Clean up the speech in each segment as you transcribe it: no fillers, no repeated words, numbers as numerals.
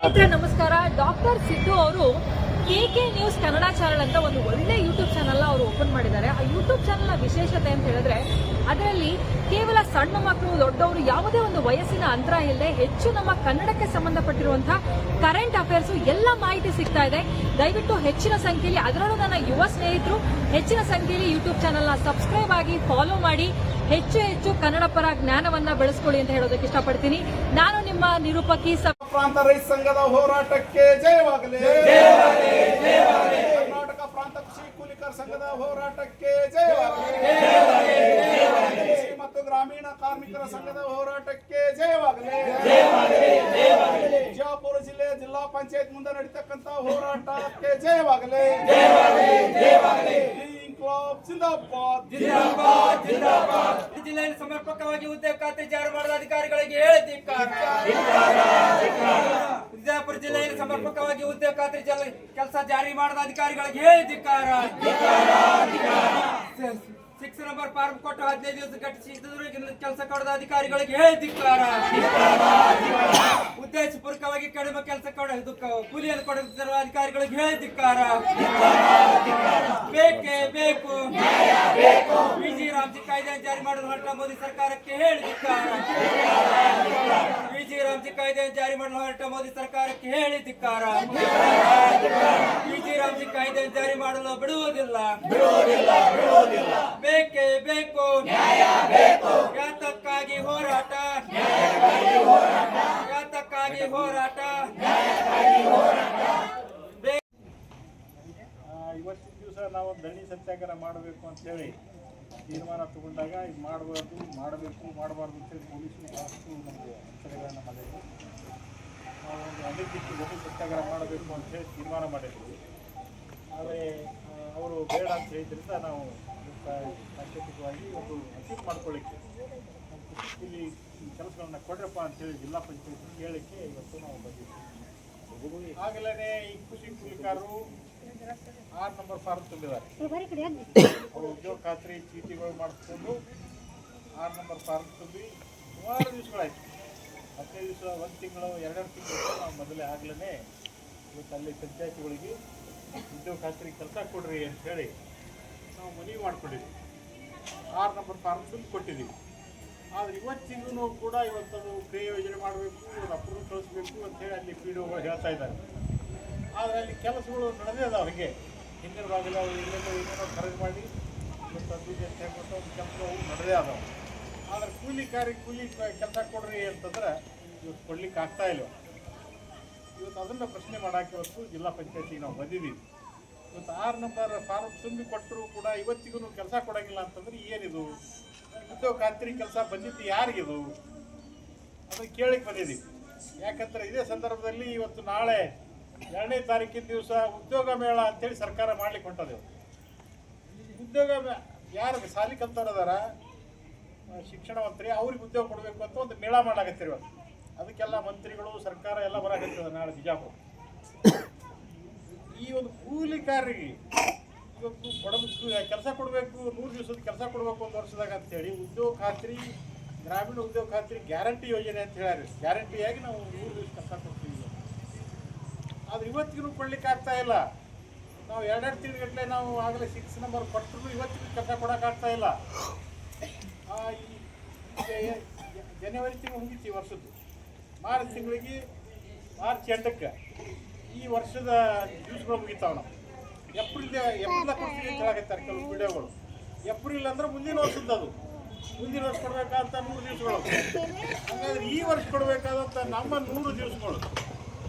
ನಮಸ್ಕಾರ. ಡಾಕ್ಟರ್ ಸಿದ್ದು ಅವರು KK news Kannada channel ಅಂತ ಒಂದು ಒಳ್ಳೆ ಯೂಟ್ಯೂಬ್ ಚಾನೆಲ್ ಅವರು ಓಪನ್ ಮಾಡಿದ್ದಾರೆ. ಆ ಯೂಟ್ಯೂಬ್ ಚಾನೆಲ್ನ ವಿಶೇಷತೆ ಅಂತ ಹೇಳಿದ್ರೆ ಅದರಲ್ಲಿ ಕೇವಲ ಸಣ್ಣ ಮಕ್ಕಳು ದೊಡ್ಡವರು ಯಾವುದೇ ಒಂದು ವಯಸ್ಸಿನ ಅಂತರ ಇಲ್ಲದೆ ಹೆಚ್ಚು ನಮ್ಮ ಕನ್ನಡಕ್ಕೆ ಸಂಬಂಧಪಟ್ಟಿರುವಂತಹ ಕರೆಂಟ್ ಅಫೇರ್ಸ್ ಎಲ್ಲ ಮಾಹಿತಿ ಸಿಗ್ತಾ ಇದೆ. ದಯವಿಟ್ಟು ಹೆಚ್ಚಿನ ಸಂಖ್ಯೆಯಲ್ಲಿ, ಅದರಲ್ಲೂ ನನ್ನ ಯುವ ಸ್ನೇಹಿತರು ಹೆಚ್ಚಿನ ಸಂಖ್ಯೆಯಲ್ಲಿ ಯೂಟ್ಯೂಬ್ ಚಾನೆಲ್ನ ಸಬ್ಸ್ಕ್ರೈಬ್ ಆಗಿ ಫಾಲೋ ಮಾಡಿ ಹೆಚ್ಚು ಕನ್ನಡ ಪರ ಜ್ಞಾನವನ್ನ ಬೆಳೆಸ್ಕೊಳ್ಳಿ ಅಂತ ಹೇಳೋದಕ್ಕೆ ಇಷ್ಟಪಡ್ತೀನಿ. ನಾನು ನಿಮ್ಮ ನಿರೂಪಕಿ. ಪ್ರಾಂತ ರೈತ ಸಂಘದ ಹೋರಾಟಕ್ಕೆ ಜಯವಾಗಲಿ. ಕರ್ನಾಟಕ ಪ್ರಾಂತ ಕೃಷಿ ಕೂಲಿಕರ ಸಂಘದ ಹೋರಾಟಕ್ಕೆ ಜಯವಾಗಲಿ. ಕೃಷಿ ಮತ್ತು ಗ್ರಾಮೀಣ ಕಾರ್ಮಿಕರ ಸಂಘದ ಹೋರಾಟಕ್ಕೆ ಜಯವಾಗಲಿ. ಬಿಜಾಪುರ ಜಿಲ್ಲೆಯ ಜಿಲ್ಲಾ ಪಂಚಾಯತ್ ಮುಂದೆ ನಡೀತಕ್ಕಂತ ಹೋರಾಟಕ್ಕೆ ಜಯವಾಗಲಿ. ಜಿಲ್ಲೆಯಲ್ಲಿ ಸಮರ್ಪಕವಾಗಿ ಉದ್ಯೋಗ ಖಾತೆ ಜಾರಿ ಮಾಡಿದ ಅಧಿಕಾರಿಗಳಿಗೆ ಹೇಳಿದ್ದಾರೆ. ವಿಜಯಪುರ ಜಿಲ್ಲೆಯಲ್ಲಿ ಸಮರ್ಪಕವಾಗಿ ಉದ್ಯೋಗ ಖಾತೆ ಕೆಲಸ ಜಾರಿ ಮಾಡಿದ ಅಧಿಕಾರಿಗಳಿಗೆ ಹೇಳಿದ್ದಾರೆ. 6 ನಂಬರ್ ಫಾರ್ಮ್ ಕೊಟ್ಟು 15 ದಿವಸ ಕಟ್ಟಿಸಿದ ಕೆಲಸ ಕೊಡದ ಅಧಿಕಾರಿಗಳಿಗೆ ಹೇಳಿದ್ದಾರೆ. ಉದ್ದೇಶಪೂರ್ವಕವಾಗಿ ಕಡಿಮೆ ಕೆಲಸ ಕೂಲಿಯನ್ನು ಕೊಡುತ್ತಿರುವ ಅಧಿಕಾರಿಗಳಿಗೆ ಹೇಳಿದ್ದಾರೆ. ಬೇಕೇ ಬೇಕು ವಿಜಿ ರಾಮ್ಜಿ ಕಾಯ್ದೆ ಜಾರಿ ಮಾಡಲು ಹೊರಟ ಮೋದಿ ಸರ್ಕಾರಕ್ಕೆ ಹೇಳಿದ್ದಾರೆ. ವಿಜಿ ರಾಮ್ಜಿ ಕಾಯ್ದೆ ಜಾರಿ ಮಾಡಲು ಹೊರಟ ಮೋದಿ ಸರ್ಕಾರಕ್ಕೆ ಹೇಳಿದ್ದಾರೆ. ವಿಜಿ ರಾಮ್ಜಿ ಕಾಯ್ದೆ ಜಾರಿ ಮಾಡಲು ಬಿಡುವುದಿಲ್ಲ. ಬೇಕೇ ಬೇಕು ಯಾತಕ್ಕಾಗಿ ಹೋರಾಟ, ಯಾತಕ್ಕಾಗಿ ಹೋರಾಟ. ಇವತ್ತಿನ ದಿವಸ ನಾವು ಧರಣಿ ಸತ್ಯಾಗ್ರಹ ಮಾಡಬೇಕು ಅಂತ ಹೇಳಿ ತೀರ್ಮಾನ ತಗೊಂಡಾಗ ಇದು ಮಾಡಬಾರ್ದು ಅಂತೇಳಿ ಪೊಲೀಸರು ಭಾಳಷ್ಟು ನಮಗೆ ಎಚ್ಚರಿಕೆಗಳನ್ನು ಮಾಡಿದ್ರು. ನಾವು ಒಂದು ಅನಿರ್ದಿಷ್ಟ ಧರಣಿ ಸತ್ಯಾಗ್ರಹ ಮಾಡಬೇಕು ಅಂತ ಹೇಳಿ ತೀರ್ಮಾನ ಮಾಡಿದ್ವಿ. ಆದರೆ ಅವರು ಬೇಡ ಅಂತ ಹೇಳಿದ್ರಿಂದ ನಾವು ಸಾಂಕೇತಿಕವಾಗಿ ಒಂದು ಅಚೀವ್ ಮಾಡ್ಕೊಳ್ಳಿಕ್ಕೆ ಇಲ್ಲಿ ಕೆಲಸಗಳನ್ನ ಕೊಡ್ರಪ್ಪ ಅಂತೇಳಿ ಜಿಲ್ಲಾ ಪಂಚಾಯತ್ ಕೇಳಲಿಕ್ಕೆ ಇವತ್ತು ನಾವು ಬಂದಿದ್ದೀವಿ. ಆಗಲೇ ಈ ಕೃಷಿ ಕೂಲಿಕಾರರು 6 ನಂಬರ್ ಫಾರ್ಮ್ ತುಂಬಿದ್ದಾರೆ. ಅವರು ಉದ್ಯೋಗ ಖಾತ್ರಿ ಚೀಟಿಗಳು ಮಾಡಿಸ್ಕೊಂಡು 6 ನಂಬರ್ ಫಾರ್ಮ್ ತುಂಬಿ ಸುಮಾರು ದಿವಸಗಳಾಯ್ತು. 15 ದಿವಸ, 1 ತಿಂಗಳು, 2 ತಿಂಗಳು ನಾವು ಮೊದಲೇ ಆಗಲೇ ಇವತ್ತು ಅಲ್ಲಿ ಪಂಚಾಯತ್ಗಳಿಗೆ ಉದ್ಯೋಗ ಖಾತ್ರಿ ಕೆಲಸ ಕೊಡ್ರಿ ಅಂತ ಹೇಳಿ ನಾವು ಮನವಿ ಮಾಡ್ಕೊಂಡಿದ್ದೀವಿ. 6 ನಂಬರ್ ಫಾರ್ಮ್ ತುಂಬಿ ಕೊಟ್ಟಿದ್ದೀವಿ. ಆದರೆ ಇವತ್ತಿಗೂ ಕೂಡ ಇವತ್ತದು ಕ್ರಿಯೆ ಯೋಜನೆ ಮಾಡಬೇಕು, ಅಪ್ರೂವ್ ಕಳಿಸ್ಬೇಕು ಅಂತೇಳಿ ಅಲ್ಲಿ PDOಗಳು ಹೇಳ್ತಾ ಇದ್ದಾರೆ. ಆದರೆ ಅಲ್ಲಿ ಕೆಲಸಗಳು ನಡೆದೇ ಅದಾವೆ. ಅವರಿಗೆ ಹಿಂದಿನ ಭಾಗದಲ್ಲಿ ಅವರು ಏನೇನೋ ಖರೀದಿ ಮಾಡಿ ಇವತ್ತು ಅಭಿವೃದ್ಧಿ ಅಂತ ಹೇಳ್ಬಿಟ್ಟು ಒಂದು ಕೆಲಸಗಳು ನಡೆದೇ ಅದಾವೆ. ಆದರೆ ಕೂಲಿ ಕೆಲಸ ಕೊಡ್ರಿ ಅಂತಂದ್ರೆ ಇವತ್ತು ಕೊಡ್ಲಿಕ್ಕೆ ಆಗ್ತಾ ಇಲ್ಲ. ಇವತ್ತು ಅದನ್ನು ಪ್ರಶ್ನೆ ಮಾಡೋಕ್ಕೆ ಇವತ್ತು ಜಿಲ್ಲಾ ಪಂಚಾಯತಿಗೆ ನಾವು ಬಂದಿದ್ದೀವಿ. ಇವತ್ತು 6 ನಂಬರ್ ಫಾರ್ಮ್ ತುಂಬಿ ಕೊಟ್ಟರು ಕೂಡ ಇವತ್ತಿಗೂ ಕೆಲಸ ಕೊಡೋಂಗಿಲ್ಲ ಅಂತಂದ್ರೆ ಏನಿದು? ಉದ್ಯೋಗ ಖಾತ್ರಿ ಕೆಲಸ ಬಂದಿದ್ದು ಯಾರಿಗಿದು? ಅದನ್ನು ಕೇಳಕ್ಕೆ ಬಂದಿದ್ದೀವಿ. ಯಾಕಂದರೆ ಇದೇ ಸಂದರ್ಭದಲ್ಲಿ ಇವತ್ತು ನಾಳೆ 2ನೇ ತಾರೀಕಿನ ದಿವಸ ಉದ್ಯೋಗ ಮೇಳ ಅಂತೇಳಿ ಸರ್ಕಾರ ಮಾಡ್ಲಿಕ್ಕೆ ಹೊಂಟದೇವು. ಉದ್ಯೋಗ ಯಾರಿಗೆ ಸಾಲಿ ಕಲ್ತವ್ರದಾರ ಶಿಕ್ಷಣ ಮಂತ್ರಿ ಅವ್ರಿಗೆ ಉದ್ಯೋಗ ಕೊಡಬೇಕು ಅಂತ ಒಂದು ಮೇಳ ಮಾಡಾಕತ್ತೀರಿ. ಇವತ್ತು ಅದಕ್ಕೆಲ್ಲ ಮಂತ್ರಿಗಳು ಸರ್ಕಾರ ಎಲ್ಲ ಬರಾಕತ್ತಿದೆ ನಾಳೆ ಬಿಜಾಪುರ. ಈ ಒಂದು ಕೂಲಿಕಾರರಿಗೆ ಇವತ್ತು ಕೊಡಬೇಕು, ಕೆಲಸ ಕೊಡಬೇಕು, 100 ದಿವಸದ ಕೆಲಸ ಕೊಡಬೇಕು 1 ವರ್ಷದಾಗ ಅಂತೇಳಿ ಉದ್ಯೋಗ ಖಾತ್ರಿ, ಗ್ರಾಮೀಣ ಉದ್ಯೋಗ ಖಾತ್ರಿ ಗ್ಯಾರಂಟಿ ಯೋಜನೆ ಅಂತ ಹೇಳಿ ಗ್ಯಾರಂಟಿಯಾಗಿ ನಾವು 100 ದಿವಸ ಕೆಲಸ ಕೊಡ್ತೀವಿ. ಆದರೆ ಇವತ್ತಿಗೂ ಕೊಡ್ಲಿಕ್ಕೆ ಆಗ್ತಾ ಇಲ್ಲ. ನಾವು 2 ತಿಂಗಳಗಟ್ಟಲೆ ನಾವು ಆಗಲೇ 6 ನಂಬರ್ ಕೊಟ್ಟರು ಇವತ್ತಿಗೂ ಕೆಲಸ ಕೊಡೋಕ್ಕಾಗ್ತಾ ಇಲ್ಲ. ಜನವರಿ ತಿಂಗಳು ಮುಗಿತು ಈ ವರ್ಷದ್ದು. ಮಾರ್ಚ್ ತಿಂಗಳಿಗೆ, ಮಾರ್ಚ್ 8ಕ್ಕೆ ಈ ವರ್ಷದ ದಿವಸಗಳು ಮುಗಿತಾವೆ. ನಾವು ಏಪ್ರಿಲ್ ಕೊಡ್ತೀವಿ ಅಂತ ಹೇಳಕತ್ತಾರೆ ಕೆಲವು PDOಗಳು. ಏಪ್ರಿಲ್ ಅಂದ್ರೆ ಮುಂದಿನ ವರ್ಷದ್ದು, ಅದು ಮುಂದಿನ ವರ್ಷ ಕೊಡಬೇಕಾದಂಥ 100 ದಿವಸಗಳು. ಹಾಗಾದ್ರೆ ಈ ವರ್ಷ ಕೊಡಬೇಕಾದಂಥ ನಮ್ಮ 100 ದಿವಸಗಳು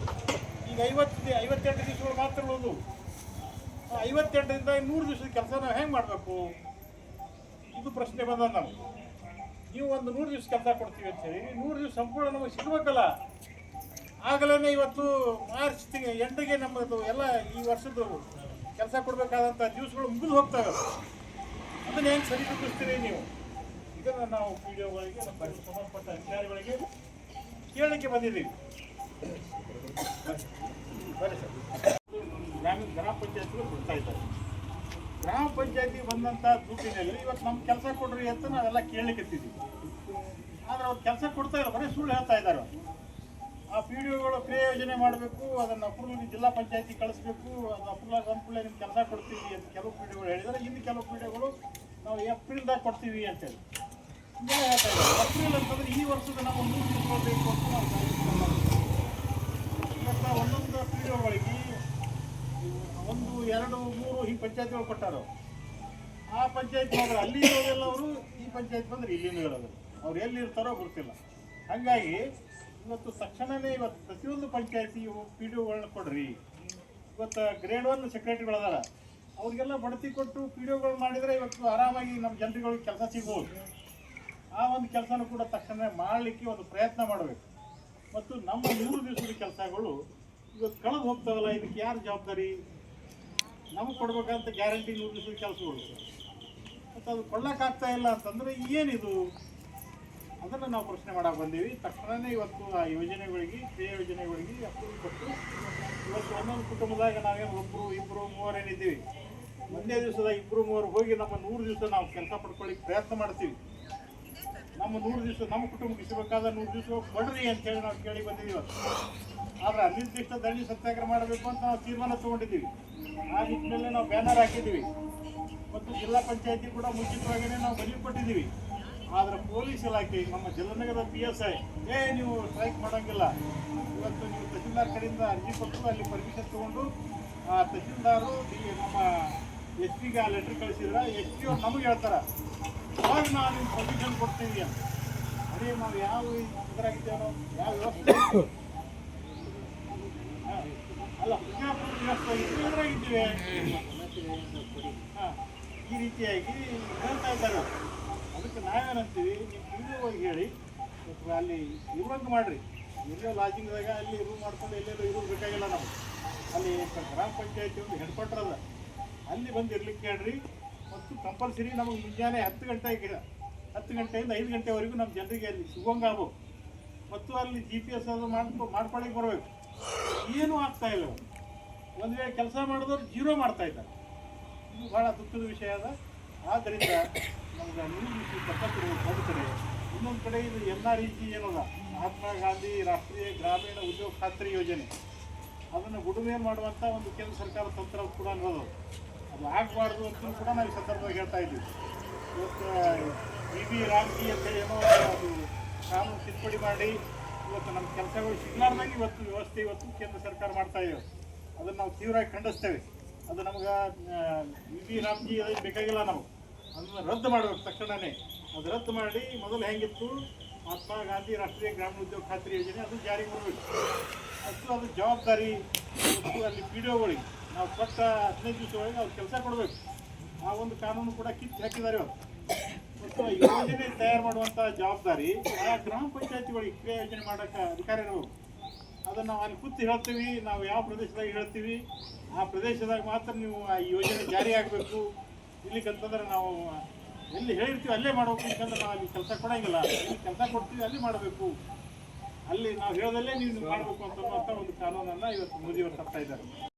ಈಗ 58 ದಿವಸಗಳು ಮಾತ್ರ ಉಳಿದು. 58ರಿಂದ 100 ದಿವಸದ ಕೆಲಸ ನಾವು ಹೆಂಗೆ ಮಾಡಬೇಕು? ಇದು ಪ್ರಶ್ನೆ ಬಂದ ನಾವು. ನೀವು ಒಂದು 100 ದಿವಸ ಕೆಲಸ ಕೊಡ್ತೀವಿ ಅಂತ ಹೇಳಿ 100 ದಿವಸ ಸಂಪೂರ್ಣ ನಮಗೆ ಸಿಗಬೇಕಲ್ಲ. ಆಗಲೇ ಇವತ್ತು ಮಾರ್ಚ್ ಎಂಡಿಗೆ ನಮ್ಮದು ಎಲ್ಲ ಈ ವರ್ಷದ್ದು ಕೆಲಸ ಕೊಡಬೇಕಾದಂಥ ದಿವಸಗಳು ಮುಗಿದು ಹೋಗ್ತವೆ. ಅದನ್ನು ಹೆಂಗೆ ಸರಿದೂಗಿಸ್ತೀರಿ ನೀವು? ಇದನ್ನು ನಾವು PDOಗಳಿಗೆ, ನಮ್ಮ ಸಂಬಂಧಪಟ್ಟ ಅಧಿಕಾರಿಗಳಿಗೆ ಕೇಳಲಿಕ್ಕೆ ಬಂದಿದ್ದೀವಿ. ಬರೀ ಸರ್, ಗ್ರಾಮ ಪಂಚಾಯತ್ಗಳು ಕೊಡ್ತಾ ಇದ್ದಾರೆ. ಗ್ರಾಮ ಪಂಚಾಯತಿಗೆ ಬಂದಂಥ ದುಡ್ಡಿನಲ್ಲಿ ಇವತ್ತು ನಮ್ಮ ಕೆಲಸ ಕೊಡ್ರಿ ಅಂತ ನಾವೆಲ್ಲ ಕೇಳಲಿಕ್ಕೆ. ಆದರೆ ಅವ್ರು ಕೆಲಸ ಕೊಡ್ತಾ ಇಲ್ಲ, ಬರೀ ಸುಳ್ಳು ಹೇಳ್ತಾ ಇದ್ದಾರೆ. ಆ ಪಿ ಡಿ ಒಗಳು ಕ್ರಿಯಾ ಯೋಜನೆ ಮಾಡಬೇಕು, ಅದನ್ನು ಅಪ್ರೂವಲ್ ಜಿಲ್ಲಾ ಪಂಚಾಯತಿ ಕಳಿಸ್ಬೇಕು, ಅದು ಅಪ್ರೂವಲ್ ಬಂದ್ಕೂಡಲೇ ನಿಮ್ಗೆ ಕೆಲಸ ಕೊಡ್ತೀವಿ ಅಂತ ಕೆಲವು ಪಿ ಡಿ ಒಗಳು ಹೇಳಿದರೆ, ಇನ್ನು ಕೆಲವು ಪಿ ಡಿ ಒಗಳು ನಾವು ಏಪ್ರಿಲ್ದಾಗ ಕೊಡ್ತೀವಿ ಅಂತೇಳಿ ಹೇಳ್ತಾ ಇದ್ದಾರೆ. ಏಪ್ರಿಲ್ ಅಂತಂದ್ರೆ ಈ ವರ್ಷದ ನಾವು 3 ದಿವಸ ಬೇಕು ಅಂತ ನಾವು ಇವತ್ತು ಒಂದೊಂದು ಪಿ ಡಿ ಒಗಳಿಗೆ 1, 2, 3 ಈ ಪಂಚಾಯತಿಗಳು ಕೊಟ್ಟಾರ. ಆ ಪಂಚಾಯತ್ ಹೋದ್ರೆ ಅಲ್ಲಿ ಇರೋದೆಲ್ಲ ಅವರು, ಈ ಪಂಚಾಯತ್ ಬಂದ್ರೆ ಇಲ್ಲಿನೂ ಇರೋದು, ಅವ್ರು ಎಲ್ಲಿ ಇರ್ತಾರೋ ಗೊತ್ತಿಲ್ಲ. ಹಾಗಾಗಿ ಇವತ್ತು ತಕ್ಷಣವೇ ಇವತ್ತು ಪ್ರತಿಯೊಂದು ಪಂಚಾಯತಿ ಪಿ ಡಿ ಒಗಳನ್ನ ಕೊಡ್ರಿ. ಇವತ್ತು ಗ್ರೇಡ್ 1 ಸೆಕ್ರೆಟರಿಗಳದಾರ, ಅವ್ರಿಗೆಲ್ಲ ಬಡ್ತಿ ಕೊಟ್ಟು ಪಿ ಡಿ ಒಗಳು ಮಾಡಿದರೆ ಇವತ್ತು ಆರಾಮಾಗಿ ನಮ್ಮ ಜನರುಗಳಿಗೆ ಕೆಲಸ ಸಿಗ್ಬೋದು. ಆ ಒಂದು ಕೆಲಸನೂ ಕೂಡ ತಕ್ಷಣ ಮಾಡಲಿಕ್ಕೆ ಒಂದು ಪ್ರಯತ್ನ ಮಾಡಬೇಕು. ಮತ್ತು ನಮ್ಮ 3 ದಿವಸದ ಕೆಲಸಗಳು ಇವತ್ತು ಕಳೆದು ಹೋಗ್ತಾವಲ್ಲ, ಇದಕ್ಕೆ ಯಾರು ಜವಾಬ್ದಾರಿ? ನಮಗೆ ಕೊಡ್ಬೇಕಂತ ಗ್ಯಾರಂಟಿ 3 ದಿವಸದ ಕೆಲಸಗಳು, ಮತ್ತು ಅದು ಕೊಳ್ಳೋಕ್ಕಾಗ್ತಾ ಇಲ್ಲ ಅಂತಂದರೆ ಏನಿದು? ಅದನ್ನು ನಾವು ಪ್ರಶ್ನೆ ಮಾಡಕ್ಕೆ ಬಂದೀವಿ. ತಕ್ಷಣವೇ ಇವತ್ತು ಆ ಯೋಜನೆಗಳಿಗೆ, ಕ್ರಿಯಾ ಯೋಜನೆಗಳಿಗೆ ಅಪ್ರೂವಲ್ ಕೊಟ್ಟು ಇವತ್ತು ಒಂದೊಂದು ಕುಟುಂಬದಾಗ ನಾವೇನು 1, 2, 3 ಏನಿದ್ದೀವಿ, ಒಂದೇ ದಿವಸದಾಗ 2, 3 ಹೋಗಿ ನಮ್ಮ 100 ದಿವಸ ನಾವು ಕೆಲಸ ಪಡ್ಕೊಳ್ಳಿಕ್ಕೆ ಪ್ರಯತ್ನ ಮಾಡ್ತೀವಿ. ನಮ್ಮ 100 ದಿವಸ ನಮ್ಮ ಕುಟುಂಬಕ್ಕೆ ಇಸಬೇಕಾದ 100 ದಿವಸ ಕೊಡ್ರಿ ಅಂತೇಳಿ ನಾವು ಕೇಳಿ ಬಂದಿದ್ದೀವಿ. ಆದರೆ ಅನಿರ್ದಿಷ್ಟ ದಂಡಿ ಸತ್ಯಾಗ್ರಹ ಮಾಡಬೇಕು ಅಂತ ನಾವು ತೀರ್ಮಾನ ತೊಗೊಂಡಿದ್ದೀವಿ. ಆ ನಿಟ್ಟಿನಲ್ಲಿ ನಾವು ಬ್ಯಾನರ್ ಹಾಕಿದ್ದೀವಿ ಮತ್ತು ಜಿಲ್ಲಾ ಪಂಚಾಯತಿ ಕೂಡ ಮುಂಚಿತವಾಗಿಯೇ ನಾವು ಮನವಿ ಕೊಟ್ಟಿದ್ದೀವಿ. ಆದರೆ ಪೊಲೀಸ್ ಇಲಾಖೆ, ನಮ್ಮ ಜಲನಗರದ PSI ನೀವು ಸ್ಟ್ರೈಕ್ ಮಾಡೋಂಗಿಲ್ಲ, ಇವತ್ತು ನೀವು ತಹಸೀಲ್ದಾರ್ ಕಡೆಯಿಂದ ಅರ್ಜಿ ಕೊಟ್ಟು ಅಲ್ಲಿ ಪರ್ಮಿಷನ್ ತೊಗೊಂಡು ತಹಸೀಲ್ದಾರು ನಮ್ಮ SP ಗೆ ಆ ಲೆಟ್ರ್ ಕಳಿಸಿದ್ರೆ SP ಅವ್ರು ನಮಗೆ ಹೇಳ್ತಾರೆ, ಅವಾಗ ನಾವು ನಿಮ್ಗೆ ಪರ್ಮಿಷನ್ ಕೊಡ್ತೀವಿ ಅಂತ. ಅದೇ ನಾವು ಯಾವ ಇದರಾಗಿದ್ದೇವೆ, ನಾವು ಯಾವ ವ್ಯವಸ್ಥೆ ಅಲ್ಲ ಪ್ರಜಾಪ್ರಭುತ್ವ ವ್ಯವಸ್ಥೆ ಇದರಾಗಿದ್ದೇವೆ. ಈ ರೀತಿಯಾಗಿ ಹೇಳ್ತಾ ಇದ್ದಾರೆ. ಅದಕ್ಕೆ ನಾವೇನಂತೀವಿ, ನೀವು PDO ಹೇಳಿ ಅಲ್ಲಿ ಇರುವಂಗೆ ಮಾಡಿರಿ. ಎಲ್ಲೋ ಲಾಜಿಂಗ್ದಾಗ ಅಲ್ಲಿ ರೂಮ್ ಮಾಡ್ಕೊಂಡು ಎಲ್ಲೆಲ್ಲೋ ಇರೋದು ಬೇಕಾಗಿಲ್ಲ. ನಾವು ಅಲ್ಲಿ ಗ್ರಾಮ ಪಂಚಾಯತಿ ಒಂದು ಹೆಡ್ ಕ್ವಾರ್ಟರ್ ಅದ, ಅಲ್ಲಿ ಬಂದು ಇರ್ಲಿಕ್ಕೆ ಹೇಳ್ರಿ. ಮತ್ತು ಕಂಪಲ್ಸರಿ ನಮಗೆ ಮುಂಜಾನೆ 10 ಗಂಟೆಯಿಂದ 5 ಗಂಟೆವರೆಗೂ ನಮ್ಮ ಜನರಿಗೆ ಅಲ್ಲಿ ಸಿಗೋಂಗೆ ಆಗ್ಬೇಕು. ಮತ್ತು ಅಲ್ಲಿ GPS ಅದು ಮಾಡ್ಕೊಳ್ಳಿಕ್ಕೆ ಬರಬೇಕು. ಏನೂ ಆಗ್ತಾ ಇಲ್ಲ. ಒಂದು ವೇಳೆ ಕೆಲಸ ಮಾಡಿದವ್ರು 0 ಮಾಡ್ತಾ ಇದ್ದಾರೆ. ಇದು ಭಾಳ ದುಃಖದ ವಿಷಯ ಅದ. ಆದ್ದರಿಂದ ನಮ್ಗೆ ನೀವು ತಪ್ಪಿರ್ಬೇಕು ಒಂದು ಕಡೆ. ಇನ್ನೊಂದು ಕಡೆ ಇದು NREG ಏನದ, ಮಹಾತ್ಮ ಗಾಂಧಿ ರಾಷ್ಟ್ರೀಯ ಗ್ರಾಮೀಣ ಉದ್ಯೋಗ ಖಾತ್ರಿ ಯೋಜನೆ, ಅದನ್ನು ಗುಡುಮೆ ಮಾಡುವಂಥ ಒಂದು ಕೇಂದ್ರ ಸರ್ಕಾರದ ತಂತ್ರ ಕೂಡ ಅನ್ನೋದು, ಅದು ಆಗಬಾರ್ದು ಅಂತ ಕೂಡ ನಾವು ಈ ಸಂದರ್ಭದಲ್ಲಿ ಹೇಳ್ತಾ ಇದ್ದೀವಿ. ಇವತ್ತು BB ರಾಮ್ಜಿ ಅಂತೇಳಿ ಏನೋ ಅದು ಕಾನೂನು ತಿದ್ದುಪಡಿ ಮಾಡಿ ಇವತ್ತು ನಮ್ಮ ಕೆಲಸಗಳು ಸಿಗ್ಲಾರ್ದಂಗೆ ಇವತ್ತು ವ್ಯವಸ್ಥೆ ಇವತ್ತು ಕೇಂದ್ರ ಸರ್ಕಾರ ಮಾಡ್ತಾ ಇದ್ದೇವೆ. ಅದನ್ನು ನಾವು ತೀವ್ರವಾಗಿ ಖಂಡಿಸ್ತೇವೆ. ಅದು ನಮ್ಗೆ BB ರಾಮ್ಜಿ ಅದಕ್ಕೆ ಬೇಕಾಗಿಲ್ಲ. ನಾವು ಅದನ್ನು ರದ್ದು ಮಾಡಬೇಕು ತಕ್ಷಣವೇ. ಅದು ರದ್ದು ಮಾಡಿ ಮೊದಲು ಹೆಂಗಿತ್ತು ಮಹಾತ್ಮ ಗಾಂಧಿ ರಾಷ್ಟ್ರೀಯ ಗ್ರಾಮೀಣ ಉದ್ಯೋಗ ಖಾತ್ರಿ ಯೋಜನೆ ಅದು ಜಾರಿಗೆ ಬರಬೇಕು. ಅದು ಜವಾಬ್ದಾರಿ ಅಲ್ಲಿ PDOಗಳಿಗೆ ನಾವು ಕೊಟ್ಟ 15 ದಿವಸ ಒಳಗೆ ಅವ್ರು ಕೆಲಸ ಕೊಡಬೇಕು. ಆ ಒಂದು ಕಾನೂನು ಕೂಡ ಕಿತ್ತು ಹಾಕಿದ್ದಾರೆ ಅವರು. ಮತ್ತು ಯೋಜನೆ ತಯಾರು ಮಾಡುವಂಥ ಜವಾಬ್ದಾರಿ ಆ ಗ್ರಾಮ ಪಂಚಾಯತಿಗಳಿಗೆ ಕ್ರಿಯಾ ಯೋಜನೆ ಮಾಡೋಕ್ಕೆ ಅಧಿಕಾರ ಇರಬೇಕು. ಅದನ್ನು ನಾವು ಅಲ್ಲಿ ಕೂತು ಹೇಳ್ತೀವಿ, ನಾವು ಯಾವ ಪ್ರದೇಶದಾಗ ಹೇಳ್ತೀವಿ ಆ ಪ್ರದೇಶದಾಗ ಮಾತ್ರ ನೀವು ಆ ಯೋಜನೆ ಜಾರಿ ಆಗಬೇಕು. ಇಲ್ಲಿಗಂತಂದ್ರೆ ನಾವು ಎಲ್ಲಿ ಹೇಳಿರ್ತೀವಿ ಅಲ್ಲೇ ಮಾಡಬೇಕು. ಯಾಕಂದ್ರೆ ನಾವು ಅಲ್ಲಿ ಕೆಲಸ ಕೊಡೋಂಗಿಲ್ಲ, ಎಲ್ಲಿ ಕೆಲಸ ಕೊಡ್ತೀವಿ ಅಲ್ಲಿ ಮಾಡಬೇಕು. ಅಲ್ಲಿ ನಾವು ಹೇಳೋದಲ್ಲೇ ನೀವು ಮಾಡಬೇಕು ಅಂತನ್ನುವಂಥ ಒಂದು ಕಾನೂನನ್ನು ಇವತ್ತು ಮೋದಿಯವರು ತರ್ತಾ ಇದ್ದಾರೆ.